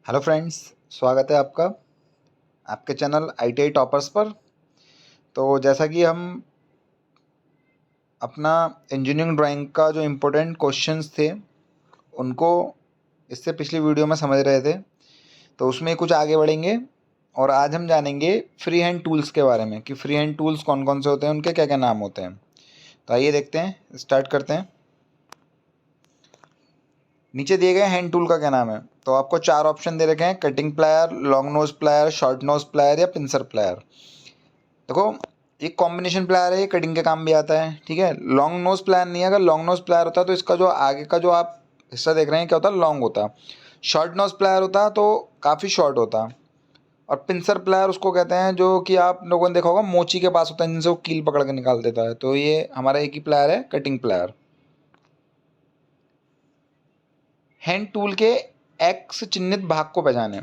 Hello friends, स्वागत है आपका आपके चैनल ITI टॉपर्स पर। तो जैसा कि हम अपना इंजीनियरिंग ड्राइंग का जो इम्पोर्टेंट क्वेश्चंस थे उनको इससे पिछली वीडियो में समझ रहे थे, तो उसमें कुछ आगे बढ़ेंगे और आज हम जानेंगे फ्री हैंड टूल्स के बारे में कि फ्री हैंड टूल्स कौन कौन से होते हैं, उनके क्या क्या नाम होते हैं। तो आइए देखते हैं, स्टार्ट करते हैं। नीचे दिए गए हैंड टूल का क्या नाम है? तो आपको 4 ऑप्शन दे रखे हैं: cutting plier, long nose plier, short knows plier या पिंसर प्लायर। देखो, ये कॉम्बिनेशन प्लायर है, ये कटिंग के काम भी आता है, ठीक है। लॉन्ग नोज प्लायर नहीं है। अगर लॉन्ग नोज प्लायर होता तो इसका जो आगे का जो आप हिस्सा देख रहे हैं क्या होता, लॉन्ग होता। शॉर्ट नोज प्लायर होता तो काफ़ी शॉर्ट होता। और पिंसर प्लायर उसको कहते हैं जो कि आप लोगों ने देखा होगा मोची के पास होता है, जिनसे वो कील पकड़ के निकाल देता है। तो ये हमारा एक ही प्लायर है, कटिंग प्लायर। हैंड टूल के एक्स चिन्हित भाग को पहचाने।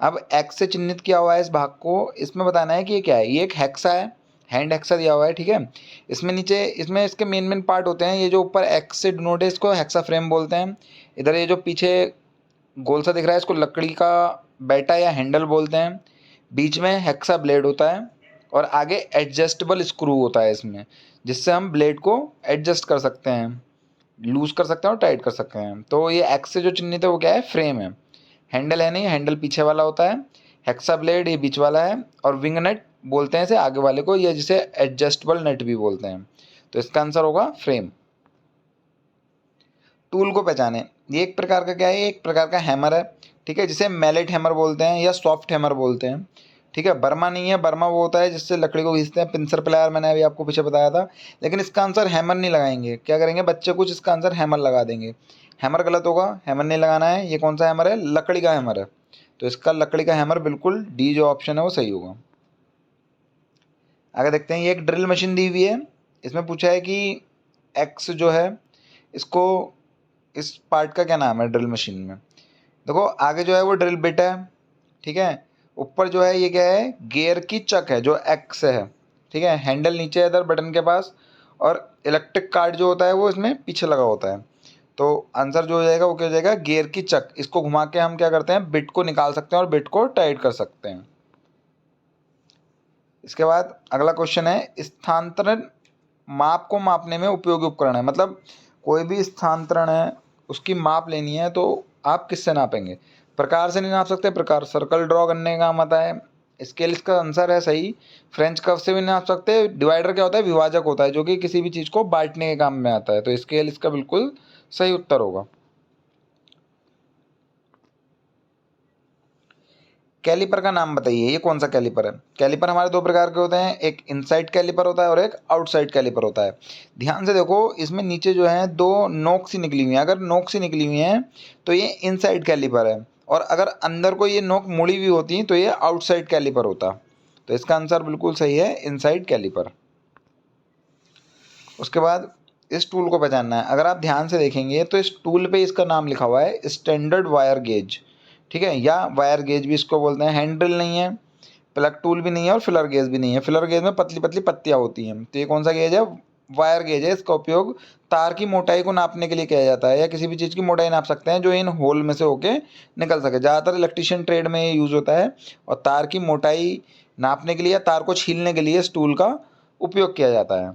अब एक्स से चिन्हित किया हुआ है इस भाग को, इसमें बताना है कि ये क्या है। ये एक हेक्सा है, हैंड हेक्सा दिया हुआ है, ठीक है। इसमें नीचे इसमें इसके मेन मेन पार्ट होते हैं। ये जो ऊपर एक्स से डिनोट है इसको हेक्सा फ्रेम बोलते हैं। इधर ये जो पीछे गोल सा दिख रहा है इसको लकड़ी का बैटा या हैंडल बोलते हैं। बीच में हेक्सा ब्लेड होता है और आगे एडजस्टेबल स्क्रू होता है इसमें, जिससे हम ब्लेड को एडजस्ट कर सकते हैं, लूज कर सकते हैं और टाइट कर सकते हैं। तो ये एक्स से जो चिन्हित है वो क्या है, फ्रेम है। हैंडल है नहीं, हैंडल पीछे वाला होता है। हेक्सा ब्लेड ये बीच वाला है। और विंग नट बोलते हैं इसे आगे वाले को, या जिसे एडजस्टेबल नट भी बोलते हैं। तो इसका आंसर होगा फ्रेम। टूल को पहचाने। ये एक प्रकार का क्या है, एक प्रकार का हैमर है, ठीक है, जिसे मैलेट हैमर बोलते हैं या सॉफ्ट हैमर बोलते हैं, ठीक है। बर्मा नहीं है, बर्मा वो होता है जिससे लकड़ी को घिसते हैं। पिंसर प्लायर मैंने अभी आपको पीछे बताया था। लेकिन इसका आंसर हैमर नहीं लगाएंगे, क्या करेंगे बच्चे कुछ इसका आंसर हैमर लगा देंगे। हैमर गलत होगा, हैमर नहीं लगाना है। ये कौन सा हैमर है, लकड़ी का हैमर है। तो इसका लकड़ी का हैमर बिल्कुल डी जो ऑप्शन है वो सही होगा। आगे देखते हैं, ये एक ड्रिल मशीन दी हुई है। इसमें पूछा है कि एक्स जो है इसको, इस पार्ट का क्या नाम है ड्रिल मशीन में। देखो, आगे जो है वो ड्रिल बिट है, ठीक है। ऊपर जो है ये क्या है, गियर की चक है जो एक्स है, ठीक है। हैंडल नीचे है इधर बटन के पास। और इलेक्ट्रिक कार्ड जो होता है वो इसमें पीछे लगा होता है। तो आंसर जो हो जाएगा वो क्या हो जाएगा, गियर की चक। इसको घुमा के हम क्या करते हैं, बिट को निकाल सकते हैं और बिट को टाइट कर सकते हैं। इसके बाद अगला क्वेश्चन है, स्थानांतरण माप को मापने में उपयोगी उपकरण है। मतलब कोई भी स्थानांतरण है उसकी माप लेनी है तो आप किससे नापेंगे। प्रकार से नहीं नाप सकते, प्रकार सर्कल ड्रॉ करने का काम आता है। स्केल इसका आंसर है सही। फ्रेंच कर्व से भी नहीं नाप सकते। डिवाइडर क्या होता है, विभाजक होता है जो कि किसी भी चीज़ को बांटने के काम में आता है। तो स्केल इसका बिल्कुल सही उत्तर होगा। कैलिपर का नाम बताइए, ये कौन सा कैलिपर है। कैलिपर हमारे दो प्रकार के होते हैं, एक इनसाइड कैलिपर होता है और एक आउटसाइड कैलिपर होता है। ध्यान से देखो, इसमें नीचे जो है दो नोक सी निकली हुई हैं। अगर नोक सी निकली हुई हैं तो ये इनसाइड कैलिपर है, और अगर अंदर को ये नोक मुड़ी हुई होती तो ये आउटसाइड कैलिपर होता। तो इसका आंसर बिल्कुल सही है, इनसाइड कैलिपर। उसके बाद इस टूल को पहचानना है। अगर आप ध्यान से देखेंगे तो इस टूल पे इसका नाम लिखा हुआ है स्टैंडर्ड वायर गेज, ठीक है, या वायर गेज भी इसको बोलते हैं। हैंडल नहीं है, प्लग टूल भी नहीं है और फिलर गेज भी नहीं है। फिलर गेज में पतली पतली पत्तियाँ होती हैं। तो ये कौन सा गेज है, वायर गेज है। इसका उपयोग तार की मोटाई को नापने के लिए किया जाता है, या किसी भी चीज़ की मोटाई नाप सकते हैं जो इन होल में से होके निकल सके। ज़्यादातर इलेक्ट्रिशियन ट्रेड में ये यूज़ होता है, और तार की मोटाई नापने के लिए या तार को छीलने के लिए इस टूल का उपयोग किया जाता है।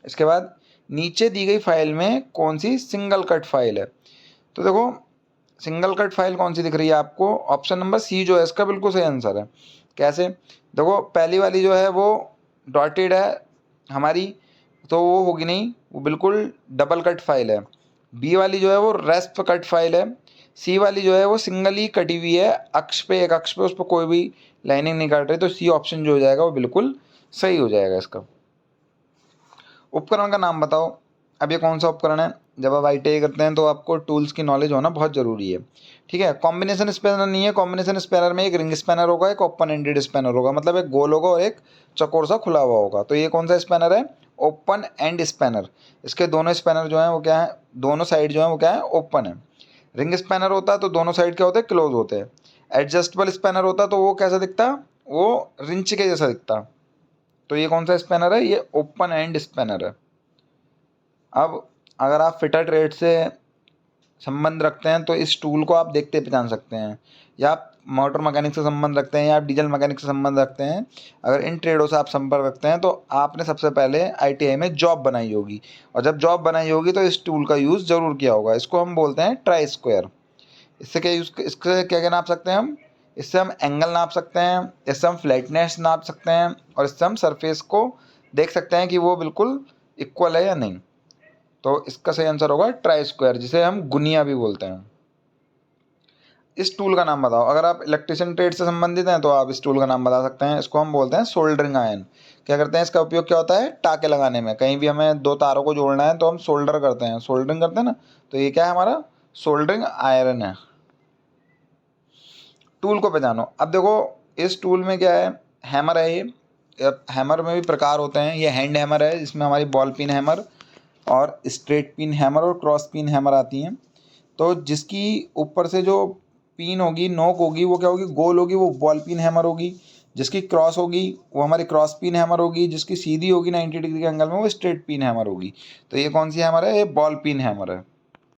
इसके बाद नीचे दी गई फाइल में कौन सी सिंगल कट फाइल है। तो देखो, सिंगल कट फाइल कौन सी दिख रही है आपको, ऑप्शन नंबर सी जो है इसका बिल्कुल सही आंसर है। कैसे, देखो पहली वाली जो है वो डॉटेड है हमारी, तो वो होगी नहीं, वो बिल्कुल डबल कट फाइल है। बी वाली जो है वो रेस्प कट फाइल है। सी वाली जो है वो सिंगल ही कटी हुई है, अक्ष पे, एक अक्ष पे, उस पर कोई भी लाइनिंग नहीं काट रही। तो सी ऑप्शन जो हो जाएगा वो बिल्कुल सही हो जाएगा इसका। उपकरण का नाम बताओ। अब ये कौन सा उपकरण है। जब आप ITI करते हैं तो आपको टूल्स की नॉलेज होना बहुत ज़रूरी है, ठीक है। कॉम्बिनेशन स्पैनर नहीं है। कॉम्बिनेशन स्पैनर में एक रिंग स्पैनर होगा, एक ओपन एंडेड स्पैनर होगा, मतलब एक गोल होगा और एक चौकोर सा खुला हुआ होगा। तो ये कौन सा स्पैनर है, ओपन एंड स्पैनर। इसके दोनों स्पैनर जो हैं वो क्या है, दोनों साइड जो है वो क्या है, ओपन है। रिंग स्पैनर होता है तो दोनों साइड क्या होते हैं, क्लोज होते हैं। एडजस्टेबल स्पैनर होता तो वो कैसा दिखता, वो रिंच के जैसा दिखता। तो ये कौन सा स्पैनर है, ये ओपन एंड स्पैनर है। अब अगर आप फिटर ट्रेड से संबंध रखते हैं तो इस टूल को आप देखते पहचान सकते हैं, या आप मोटर मैकेनिक से संबंध रखते हैं या आप डीजल मैकेनिक से संबंध रखते हैं, अगर इन ट्रेडों से आप संपर्क रखते हैं तो आपने सबसे पहले आईटीआई में जॉब बनाई होगी, और जब जॉब बनाई होगी तो इस टूल का यूज़ ज़रूर किया होगा। इसको हम बोलते हैं ट्राई स्क्वायर। इससे क्या यूज़, इससे क्या क्या नाप सकते हैं हम, इससे हम एंगल नाप सकते हैं, इससे हम फ्लैटनेस नाप सकते हैं, और इससे हम सरफेस को देख सकते हैं कि वो बिल्कुल इक्वल है या नहीं। तो इसका सही आंसर होगा ट्राई स्क्वायर, जिसे हम गुनिया भी बोलते हैं। इस टूल का नाम बताओ। अगर आप इलेक्ट्रिशियन ट्रेड से संबंधित हैं तो आप इस टूल का नाम बता सकते हैं। इसको हम बोलते हैं सोल्डरिंग आयरन। क्या करते हैं, इसका उपयोग क्या होता है, टाके लगाने में। कहीं भी हमें दो तारों को जोड़ना है तो हम सोल्डर करते हैं, सोल्डरिंग करते हैं ना, तो ये क्या है, हमारा सोल्डरिंग आयरन है। टूल को पहचानो। अब देखो इस टूल में क्या है, हैमर है ये। हैमर में भी प्रकार होते हैं। ये हैंड हैमर है जिसमें हमारी बॉल पिन हैमर और स्ट्रेट पिन हैमर और क्रॉस पिन हैमर आती हैं। तो जिसकी ऊपर से जो पिन होगी, नोक होगी, वो क्या होगी, गोल होगी, वो बॉल पिन हैमर होगी। जिसकी क्रॉस होगी वो हमारी क्रॉस पिन हैमर होगी। जिसकी सीधी होगी 90 डिग्री के एंगल में, वो स्ट्रेट पिन हैमर होगी। तो ये कौन सी हैमर है, ये बॉल पिन हैमर है।